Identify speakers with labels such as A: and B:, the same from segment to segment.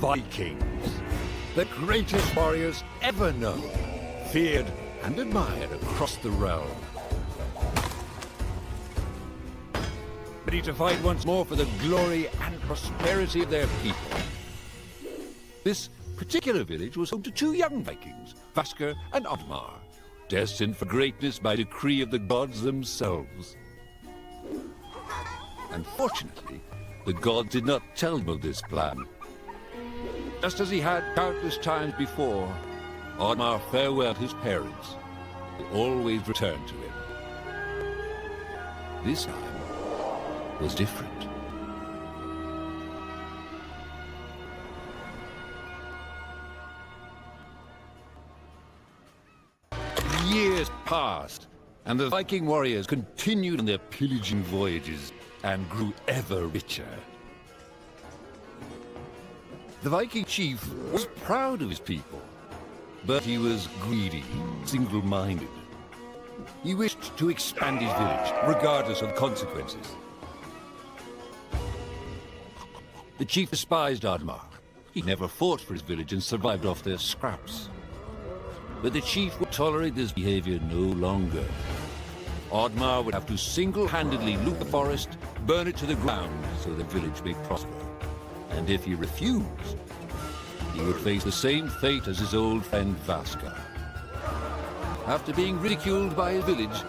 A: Vikings, the greatest warriors ever known, feared and admired across the realm. Ready to fight once more for the glory and prosperity of their people. This particular village was home to two young Vikings, Vasker and Oddmar, destined for greatness by decree of the gods themselves. Unfortunately, the god did not tell them of this plan. Just as he had countless times before, Oddmar farewelled his parents, who always returned to him. This time was different. Years passed, and the Viking warriors continued on their pillaging voyages and grew ever richer. The Viking chief was proud of his people, but he was greedy, single-minded. He wished to expand his village, regardless of consequences. The chief despised Oddmar. He never fought for his village and survived off their scraps. But the chief would tolerate this behavior no longer. Oddmar would have to single-handedly loot the forest, burn it to the ground so the village may prosper. And if he refused, he would face the same fate as his old friend Vasker. After being ridiculed by his village,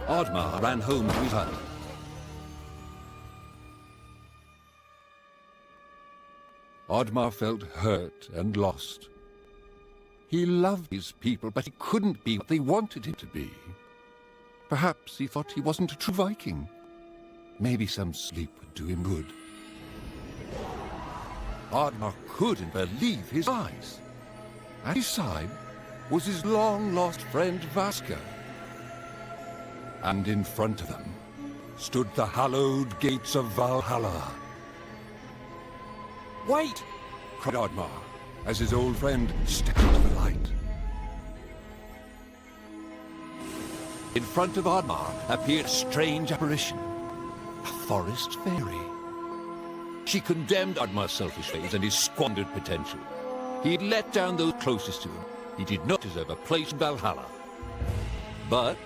A: Oddmar ran home to his hut. Oddmar felt hurt and lost. He loved his people, but he couldn't be what they wanted him to be. Perhaps he thought he wasn't a true Viking. Maybe some sleep would do him good. Oddmar couldn't believe his eyes. At his side was his long-lost friend Vasker. And in front of them stood the hallowed gates of Valhalla. "Wait!" cried Oddmar, as his old friend stepped into the light. In front of Oddmar appeared a strange apparition, a forest fairy. She condemned Oddmar's selfish ways and his squandered potential. He'd let down those closest to him. He did not deserve a place in Valhalla. But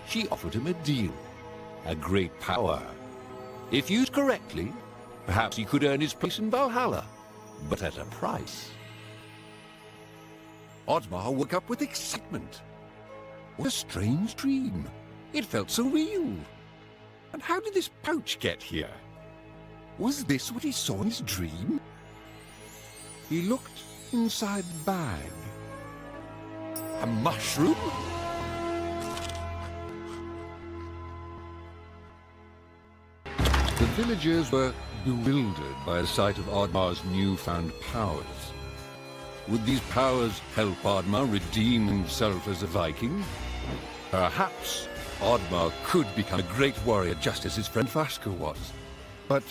A: she offered him a deal, a great power. If used correctly, perhaps he could earn his place in Valhalla, but at a price. Oddmar woke up with excitement. What a strange dream. It felt so real. And how did this pouch get here? Was this what he saw in his dream? He looked inside the bag. A mushroom? The villagers were bewildered by the sight of Oddmar's newfound powers. Would these powers help Oddmar redeem himself as a Viking? Perhaps Oddmar could become a great warrior just as his friend Vasker was. But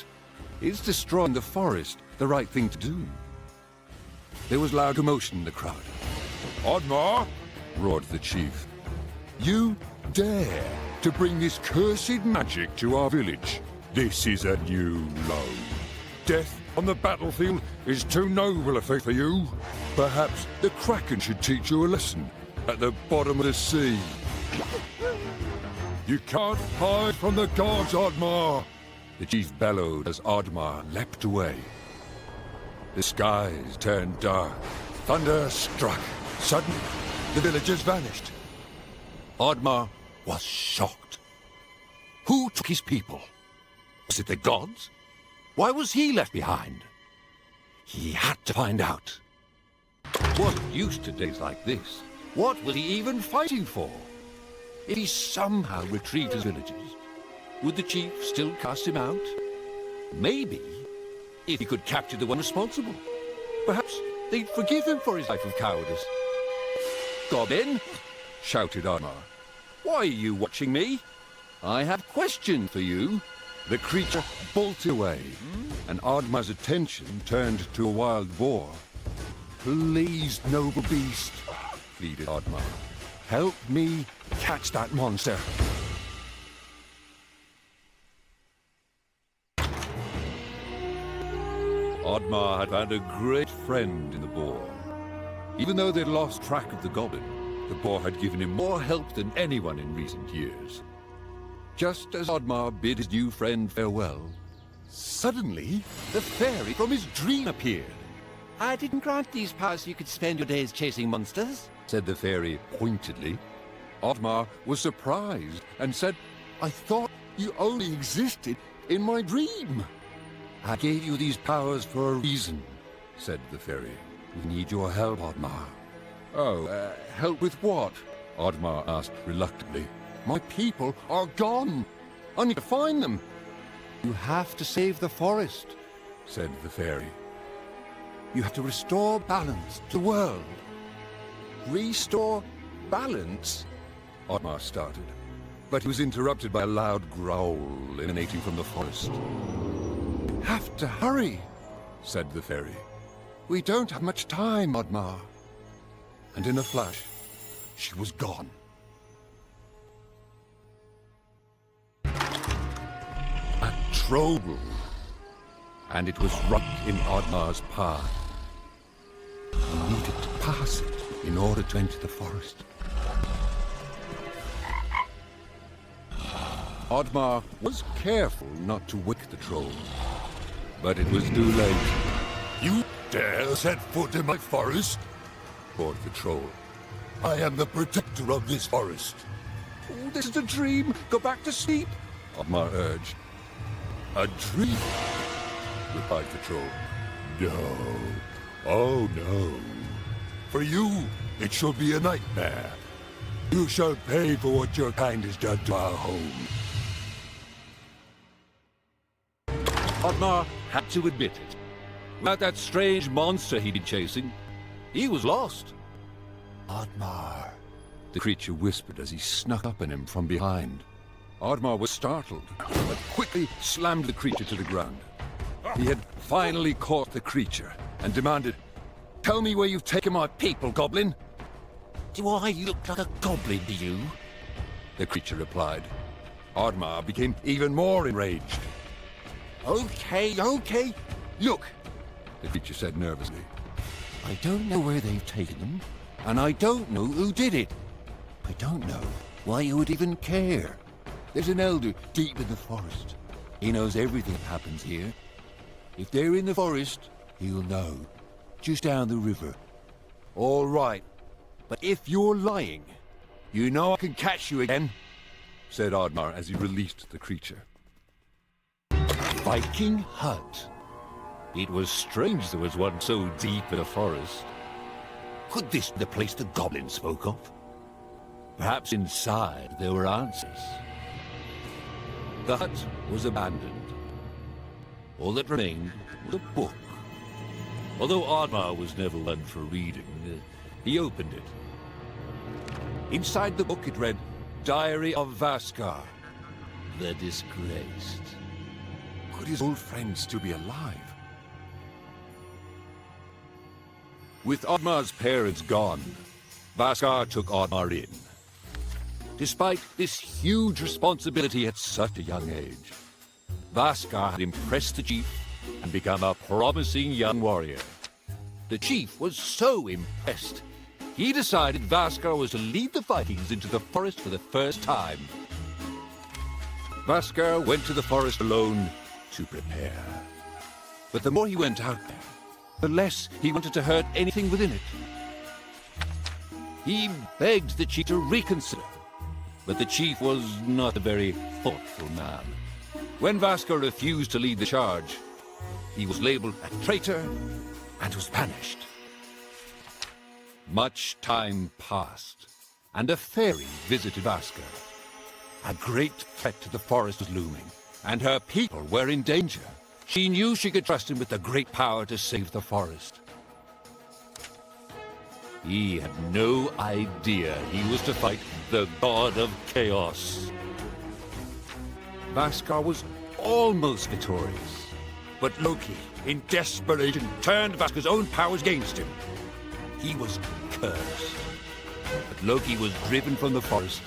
A: is destroying the forest the right thing to do? There was loud commotion in the crowd. "Oddmar!" roared the chief. "You dare to bring this cursed magic to our village? This is a new low. Death on the battlefield is too noble a fate for you. Perhaps the Kraken should teach you a lesson at the bottom of the sea. You can't hide from the gods, Oddmar!" The chief bellowed as Oddmar leapt away. The skies turned dark. Thunder struck. Suddenly, the villagers vanished. Oddmar was shocked. Who took his people? Was it the gods? Why was he left behind? He had to find out. What use to days like this? What was he even fighting for? If he somehow retrieved his villages, would the chief still cast him out? Maybe, if he could capture the one responsible. Perhaps they'd forgive him for his life of cowardice. "Goblin!" shouted Oddmar. "Why are you watching me? I have a question for you." The creature bolted away, and Oddmar's attention turned to a wild boar. "Please, noble beast," pleaded Oddmar. "Help me catch that monster." Oddmar had found a great friend in the boar. Even though they'd lost track of the goblin, the boar had given him more help than anyone in recent years. Just as Oddmar bid his new friend farewell, suddenly the fairy from his dream appeared.
B: I didn't grant these powers so you could spend your days chasing monsters,
A: said the fairy pointedly. Oddmar was surprised and said, I thought you only existed in my dream. I gave you these powers for a reason, said the fairy. We need your help, Oddmar. Oh, help with what? Oddmar asked reluctantly. My people are gone. I need to find them. You have to save the forest, said the fairy. You have to restore balance to the world. Restore balance? Oddmar started, but he was interrupted by a loud growl emanating from the forest. You have to hurry, said the fairy. We don't have much time, Oddmar. And in a flash, she was gone. A troll, and it was right in Oddmar's path. He needed to pass it in order to enter the forest. Oddmar was careful not to wake the troll, but it was too late. You dare set foot in my forest? Roared the troll. I am the protector of this forest. Oh, this is a dream. Go back to sleep, Oddmar urged. A dream? Replied the troll. No. Oh, no. For you, it shall be a nightmare. You shall pay for what your kind has done to our home. Oddmar had to admit it. Without that strange monster he'd been chasing, he was lost. Oddmar, the creature whispered as he snuck up on him from behind. Oddmar was startled, but quickly slammed the creature to the ground. He had finally caught the creature and demanded, Tell me where you've taken my people, goblin.
B: Do I look like a goblin to you?
A: The creature replied. Oddmar became even more enraged. Okay. Look, the creature said nervously. I don't know where they've taken them, and I don't know who did it. I don't know why you would even care. There's an elder deep in the forest. He knows everything that happens here. If they're in the forest, he'll know. Just down the river. All right, but if you're lying, you know I can catch you again, said Oddmar as he released the creature. Viking hut. It was strange there was one so deep in a forest. Could this be the place the goblin spoke of? Perhaps inside there were answers. The hut was abandoned. All that remained was a book. Although Oddmar was never one for reading, he opened it. Inside the book it read, Diary of Vaskar, the Disgraced. Could his old friend still be alive? With Oddmar's parents gone, Vaskar took Oddmar in. Despite this huge responsibility at such a young age, Vaskar had impressed the chief and become a promising young warrior. The chief was so impressed, he decided Vaskar was to lead the Vikings into the forest for the first time. Vaskar went to the forest alone to prepare. But the more he went out there, the less he wanted to hurt anything within it. He begged the chief to reconsider, but the chief was not a very thoughtful man. When Vaskar refused to lead the charge, he was labeled a traitor and was banished. Much time passed, and a fairy visited Vaskar. A great threat to the forest was looming, and her people were in danger. She knew she could trust him with the great power to save the forest. He had no idea he was to fight the god of chaos. Vaskar was almost victorious, but Loki, in desperation, turned Vaskar's own powers against him. He was cursed, but Loki was driven from the forest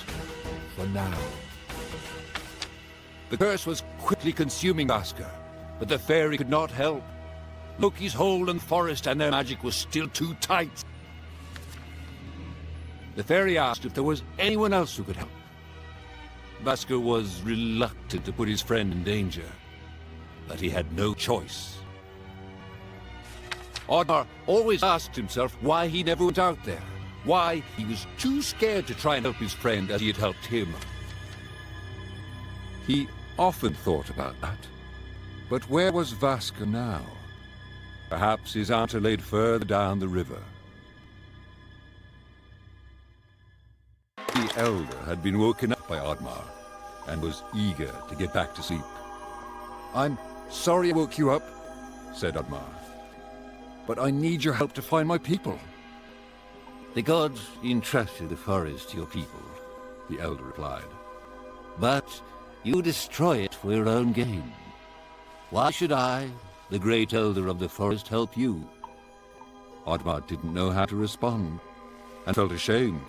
A: for now. The curse was quickly consuming Vaskar, but the fairy could not help. Loki's hold on the forest and their magic was still too tight. The fairy asked if there was anyone else who could help. Vasker was reluctant to put his friend in danger, but he had no choice. Oddmar always asked himself why he never went out there, why he was too scared to try and help his friend as he had helped him. He often thought about that. But where was Vasker now? Perhaps his anchor laid further down the river. The elder had been woken up by Oddmar and was eager to get back to sleep. "I'm sorry I woke you up," said Oddmar, "but I need your help to find my people." "The gods entrusted the forest to your people," the elder replied. "But you destroy it for your own gain. Why should I, the great elder of the forest, help you?" Oddmar didn't know how to respond, and felt ashamed.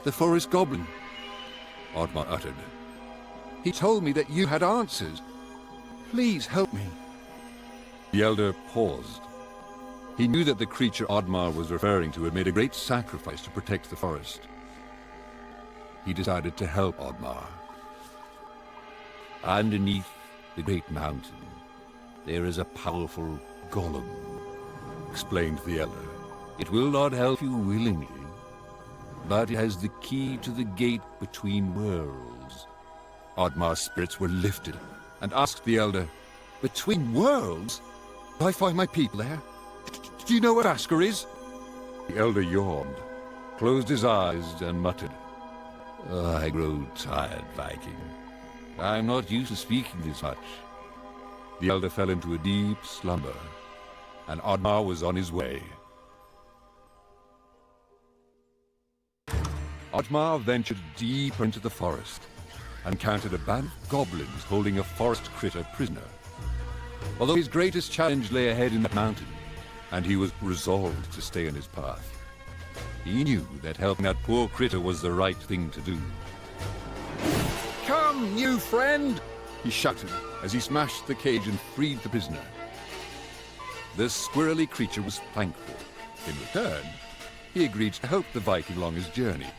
A: "The forest goblin," Oddmar uttered. "He told me that you had answers. Please help me." The elder paused. He knew that the creature Oddmar was referring to had made a great sacrifice to protect the forest. He decided to help Oddmar. "Underneath the great mountain, there is a powerful golem," explained the elder. "It will not help you willingly, but it has the key to the gate between worlds." Oddmar's spirits were lifted and asked the elder, "Between worlds? Do I find my people there? Do you know where Vasker is?" The elder yawned, closed his eyes and muttered, "I grow tired, Viking. I'm not used to speaking this much." The elder fell into a deep slumber, and Oddmar was on his way. Oddmar ventured deeper into the forest and encountered a band of goblins holding a forest critter prisoner. Although his greatest challenge lay ahead in that mountain, and he was resolved to stay on his path, he knew that helping that poor critter was the right thing to do. "Come, new friend!" he shouted as he smashed the cage and freed the prisoner. The squirrely creature was thankful. In return, he agreed to help the Viking along his journey.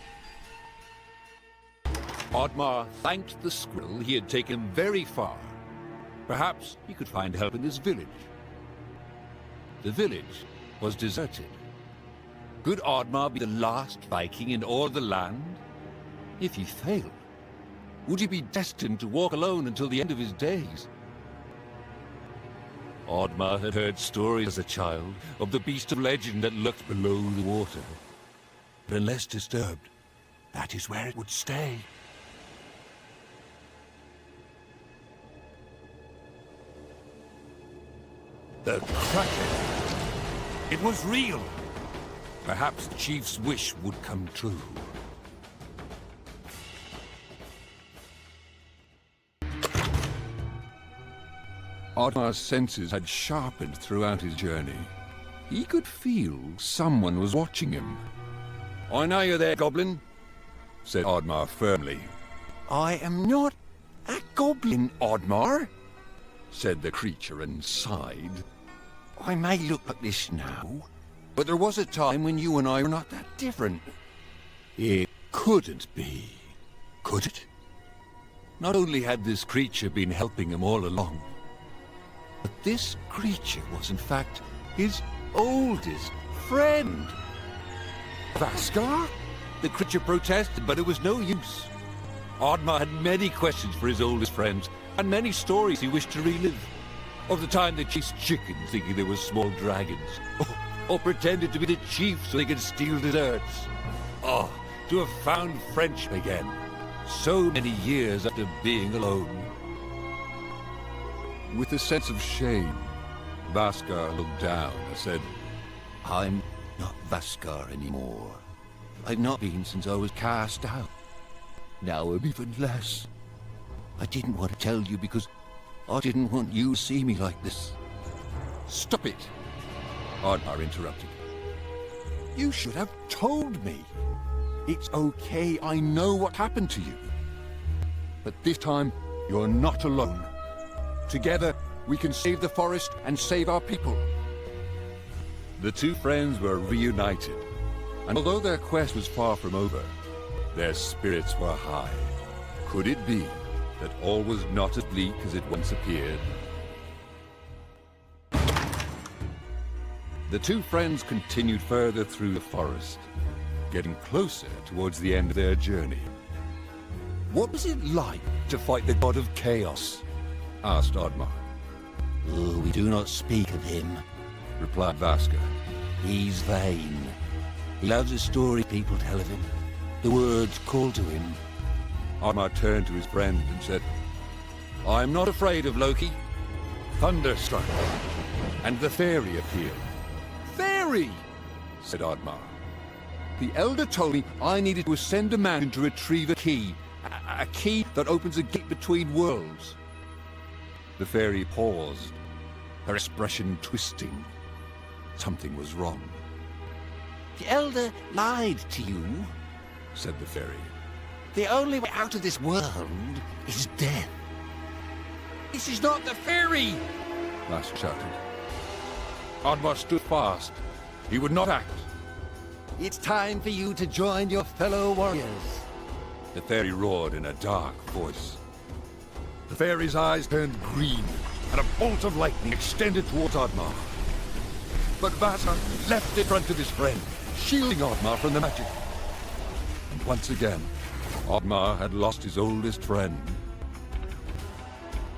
A: Oddmar thanked the squirrel. He had taken him very far. Perhaps he could find help in this village. The village was deserted. Could Oddmar be the last Viking in all the land? If he failed, would he be destined to walk alone until the end of his days? Oddmar had heard stories as a child of the beast of legend that lurked below the water. But unless disturbed, that is where it would stay. The Kraken. It was real. Perhaps the chief's wish would come true. Oddmar's senses had sharpened throughout his journey. He could feel someone was watching him. "I know you're there, goblin," said Oddmar firmly. "I am not a goblin, Oddmar," said the creature and sighed. "I may look like this now, but there was a time when you and I were not that different." It couldn't be, could it? Not only had this creature been helping him all along, but this creature was in fact his oldest friend. "Vasker?" The creature protested, but it was no use. Oddmar had many questions for his oldest friends, and many stories he wished to relive. Of the time they chased chickens thinking they were small dragons, or pretended to be the chief so they could steal desserts. Oh, to have found friendship again, so many years after being alone. With a sense of shame, Vasker looked down and said, "I'm not Vasker anymore. I've not been since I was cast out. Now I'm even less. I didn't want to tell you because I didn't want you to see me like this." "Stop it!" Oddmar interrupted. "You should have told me. It's okay, I know what happened to you. But this time, you're not alone. Together, we can save the forest and save our people. The two friends were reunited, and although their quest was far from over, their spirits were high. Could it be that all was not as bleak as it once appeared? The two friends continued further through the forest, getting closer towards the end of their journey. "What was it like to fight the god of chaos?" asked Oddmar.
B: Oh, we do not speak of him,
A: Replied Vaska.
B: He's vain. He loves the story people tell of him, the words called to him.
A: Oddmar turned to his friend and said, "I'm not afraid of Loki." Thunder struck, and the fairy appeared. "Fairy!" said Oddmar. "The elder told me I needed to send a man to retrieve a key. A key that opens a gate between worlds." The fairy paused, her expression twisting. Something was wrong.
B: The Elder lied to you.
A: Said the fairy.
B: The only way out of this world is death. This is not the fairy!
A: Vaska shouted. Oddmar stood fast. He would not act.
B: It's time for you to join your fellow warriors.
A: The fairy roared in a dark voice. The fairy's eyes turned green, and a bolt of lightning extended towards Oddmar. But Vaska leapt in front of his friend, shielding Oddmar from the magic. And once again, Oddmar had lost his oldest friend.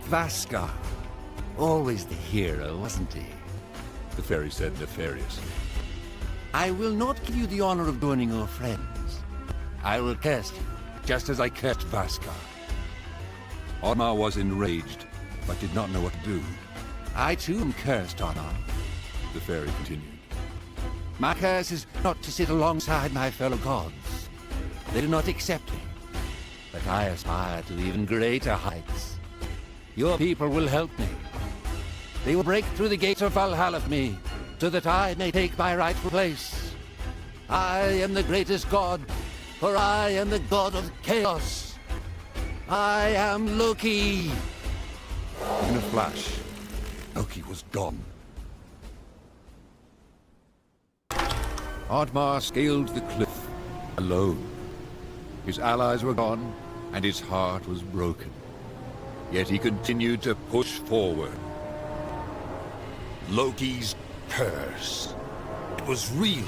B: Vaska. Always the hero, wasn't he?
A: The fairy said nefariously.
B: I will not give you the honor of joining your friends. I will curse you, just as I cursed Vaska.
A: Oddmar was enraged, but did not know what to do.
B: I too am cursed, Oddmar.
A: The fairy continued.
B: My curse is not to sit alongside my fellow gods. They do not accept me. But I aspire to even greater heights. Your people will help me. They will break through the gates of Valhalla for me, so that I may take my rightful place. I am the greatest god, for I am the god of chaos. I am Loki.
A: In a flash, Loki was gone. Oddmar scaled the cliff, alone. His allies were gone, and his heart was broken. Yet he continued to push forward. Loki's curse. It was real.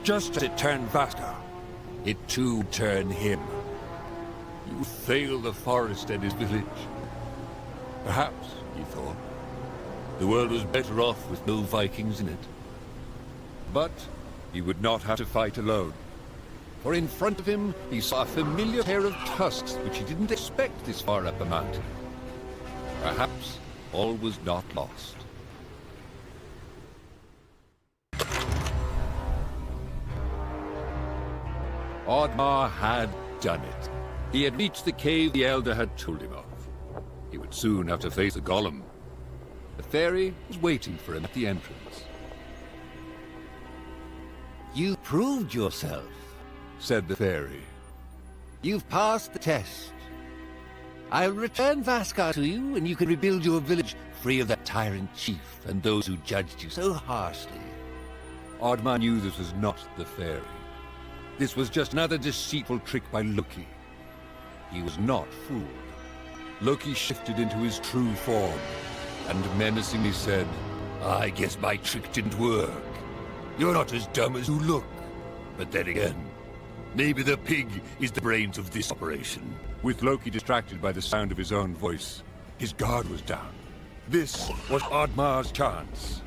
A: Just as it turned Vaska, it too turned him. He would fail the forest and his village. Perhaps, he thought, the world was better off with no Vikings in it. But he would not have to fight alone. For in front of him, he saw a familiar pair of tusks which he didn't expect this far up a mountain. Perhaps all was not lost. Oddmar had done it. He had reached the cave the Elder had told him of. He would soon have to face the golem. The fairy was waiting for him at the entrance.
B: You proved yourself,
A: Said the fairy.
B: You've passed the test. I'll return Vaska to you, and you can rebuild your village free of that tyrant chief and those who judged you so harshly.
A: Oddmar knew this was not the fairy. This was just another deceitful trick by Loki. He was not fooled. Loki shifted into his true form, and menacingly said, I guess my trick didn't work. You're not as dumb as you look. But then again, maybe the pig is the brains of this operation. With Loki distracted by the sound of his own voice, his guard was down. This was Oddmar's chance.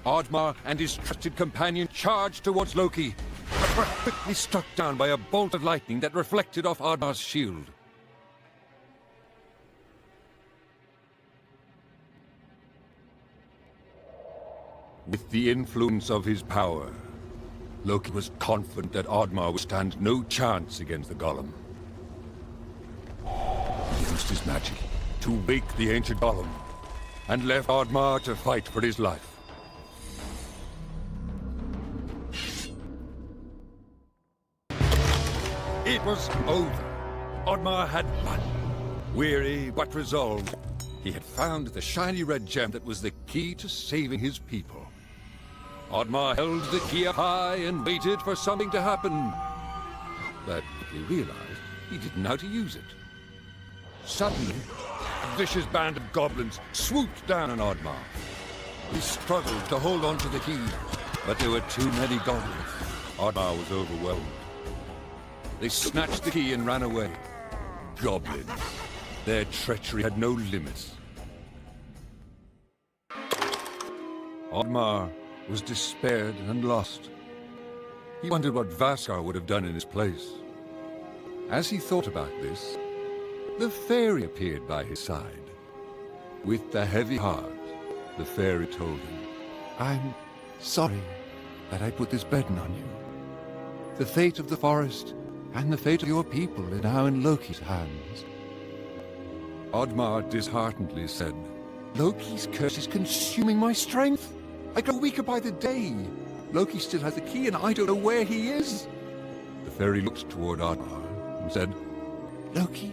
A: Oddmar and his trusted companion charged towards Loki, but were quickly struck down by a bolt of lightning that reflected off Oddmar's shield. With the influence of his power, Loki was confident that Oddmar would stand no chance against the golem. He used his magic to wake the ancient golem, and left Oddmar to fight for his life. It was over. Oddmar had won. Weary but resolved, he had found the shiny red gem that was the key to saving his people. Oddmar held the key up high and waited for something to happen. But he realized he didn't know how to use it. Suddenly, a vicious band of goblins swooped down on Oddmar. He struggled to hold on to the key, but there were too many goblins. Oddmar was overwhelmed. They snatched the key and ran away. Goblins. Their treachery had no limits. Oddmar was despaired and lost. He wondered what Vaskar would have done in his place. As he thought about this, the fairy appeared by his side. With a heavy heart, the fairy told him, "I'm sorry that I put this burden on you. The fate of the forest and the fate of your people are now in Loki's hands." Oddmar disheartedly said, "Loki's curse is consuming my strength. I grow weaker by the day. Loki still has the key and I don't know where he is." The fairy looked toward Oddmar and said, "Loki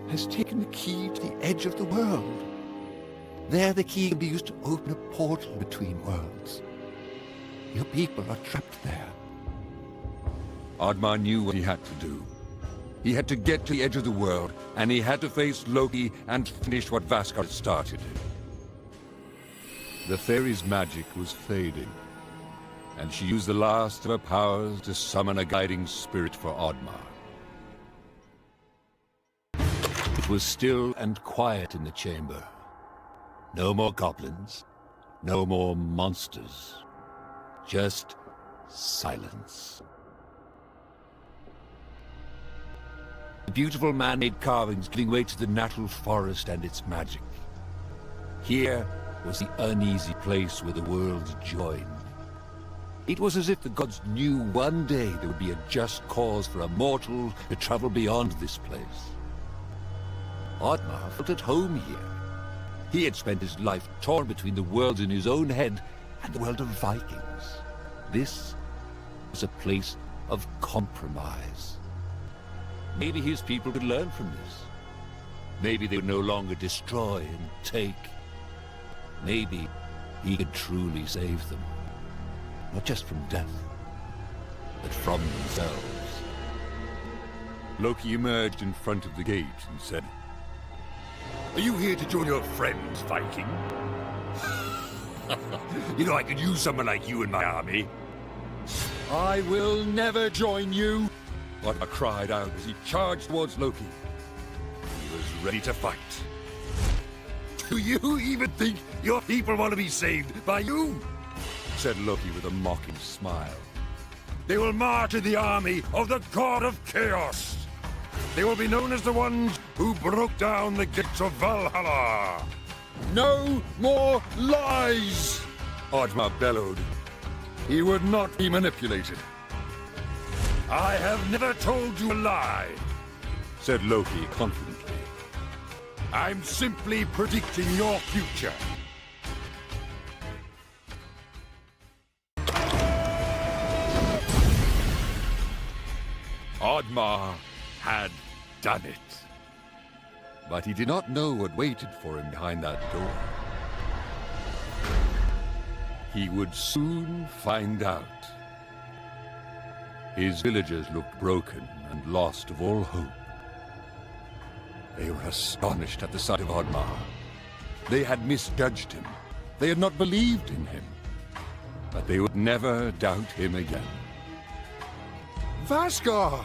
A: has taken the key to the edge of the world. There the key can be used to open a portal between worlds. Your people are trapped there." Oddmar knew what he had to do. He had to get to the edge of the world, and he had to face Loki and finish what Vaskar had started. The fairy's magic was fading, and she used the last of her powers to summon a guiding spirit for Oddmar. It was still and quiet in the chamber. No more goblins, no more monsters, just silence. The beautiful man-made carvings giving way to the natural forest and its magic. Here was the uneasy place where the worlds joined. It was as if the gods knew one day there would be a just cause for a mortal to travel beyond this place. Oddmar felt at home here. He had spent his life torn between the worlds in his own head and the world of Vikings. This was a place of compromise. Maybe his people could learn from this. Maybe they would no longer destroy and take. Maybe he could truly save them. Not just from death, but from themselves. Loki emerged in front of the gate and said, "Are you here to join your friends, Viking? You know, I could use someone like you in my army." "I will never join you," Oddmar cried out as he charged towards Loki. He was ready to fight. "Do you even think your people want to be saved by you?" said Loki with a mocking smile. "They will march in the army of the God of Chaos. They will be known as the ones who broke down the gates of Valhalla." "No more lies!" Oddmar bellowed. He would not be manipulated. "I have never told you a lie," said Loki confidently. "I'm simply predicting your future." Oddmar had done it. But he did not know what waited for him behind that door. He would soon find out. His villagers looked broken and lost of all hope. They were astonished at the sight of Oddmar. They had misjudged him. They had not believed in him. But they would never doubt him again. "Vaskar!"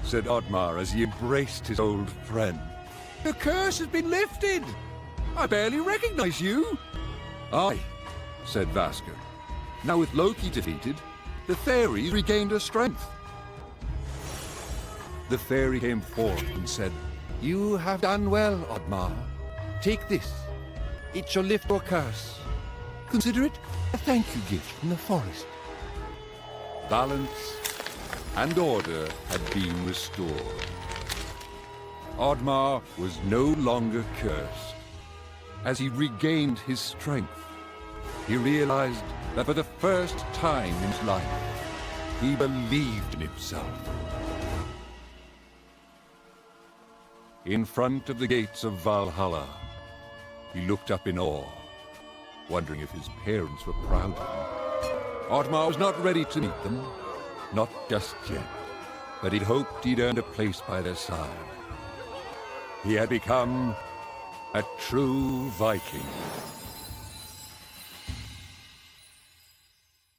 A: said Oddmar as he embraced his old friend. "The curse has been lifted! I barely recognize you!" "Aye," said Vaskar. "Now with Loki defeated, the fairy regained her strength." The fairy came forth and said, "You have done well, Oddmar. Take this. It shall lift your curse. Consider it a thank you gift from the forest." Balance and order had been restored. Oddmar was no longer cursed. As he regained his strength, he realized that for the first time in his life, he believed in himself. In front of the gates of Valhalla, he looked up in awe, wondering if his parents were proud of him. Oddmar was not ready to meet them, not just yet, but he'd hoped he'd earned a place by their side. He had become a true Viking.